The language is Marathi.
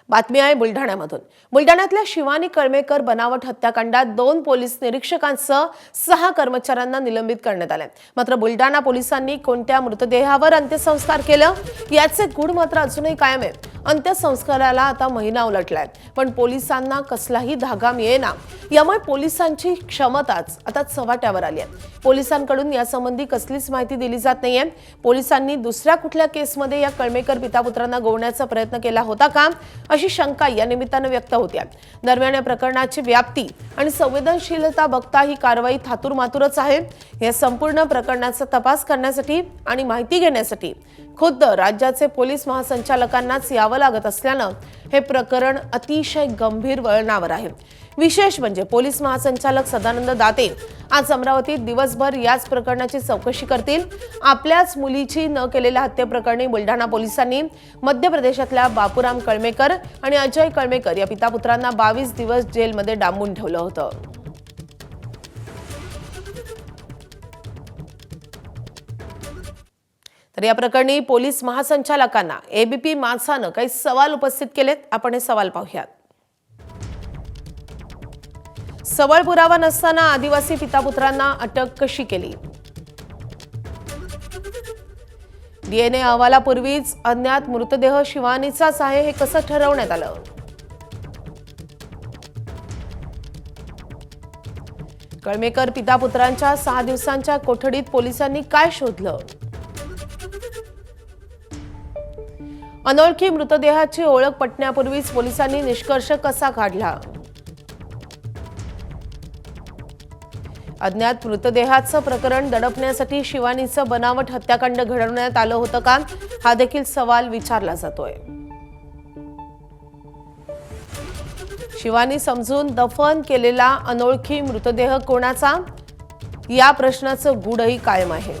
बातमी आहे बुलढाण्यामधून। बुलढाण्यातल्या शिवानी कळमेकर बनावट हत्याकांडात 2 पोलीस निरीक्षकांसह 6 कर्मचाऱ्यांना निलंबित करण्यात आले। मात्र बुलढाणा पोलिसांनी कोणत्या मृतदेहावर अंत्यसंस्कार केले याचे गूढ मात्र अजूनही कायम आहे। अंत्यसंस्काराला आता महिना उलटलाय, पण पोलिसांना कसलाही धागा मिळेना। यामुळे पोलिसांची क्षमताच आता चव्हाट्यावर आली आहे। पोलिसांकडून यासंबंधी कसलीच माहिती दिली जात नाहीये। पोलिसांनी दुसऱ्या कुठल्या केसमध्ये या कळमेकर पितापुत्रांना गोवण्याचा प्रयत्न केला होता का अशी शंका या निमित्ताने व्यक्त होते आहे। दरम्यान या प्रकरणाची व्याप्ती आणि संवेदनशीलता बघता ही कारवाई थातुरमातुरच आहे। या संपूर्ण प्रकरणाचा तपास करण्यासाठी आणि माहिती घेण्यासाठी खुद्द राज्याचे पोलीस महासंचालकांनाच यावं लागत असल्यानं हे प्रकरण अतिशय गंभीर वळणावर आहे। विशेष म्हणजे पोलीस महासंचालक सदानंद दाते आज अमरावतीत दिवसभर याच प्रकरणाची चौकशी करतील। आपल्याच मुलीची न केलेल्या हत्येप्रकरणी बुलढाणा पोलिसांनी मध्य प्रदेशातल्या बापूराम कळमेकर आणि अजय कळमेकर या पितापुत्रांना 22 दिवस जेलमध्ये डांबून ठेवलं होतं। तर या प्रकरणी पोलीस महासंचालकांना एबीपी माझानं काही सवाल उपस्थित केलेत। आपण हे सवाल पाहूयात। सबळ पुरावा नसताना आदिवासी पितापुत्रांना अटक कशी केली? डीएनए अहवालापूर्वीच अज्ञात मृतदेह शिवानीचाच आहे हे कसं ठरवण्यात आलं? कळमेकर पितापुत्रांच्या 6 दिवसांच्या कोठडीत पोलिसांनी काय शोधलं? अनोळखी मृतदेहाची ओळख पटण्यापूर्वीच पोलिसांनी निष्कर्ष कसा काढला? अज्ञात मृतदेहाचं प्रकरण दडपण्यासाठी शिवानीचं बनावट हत्याकांड घडवण्यात आलं होतं का हा देखील सवाल विचारला जातोय। शिवानी समजून दफन केलेला अनोळखी मृतदेह कोणाचा या प्रश्नाचं गूढही कायम आहे।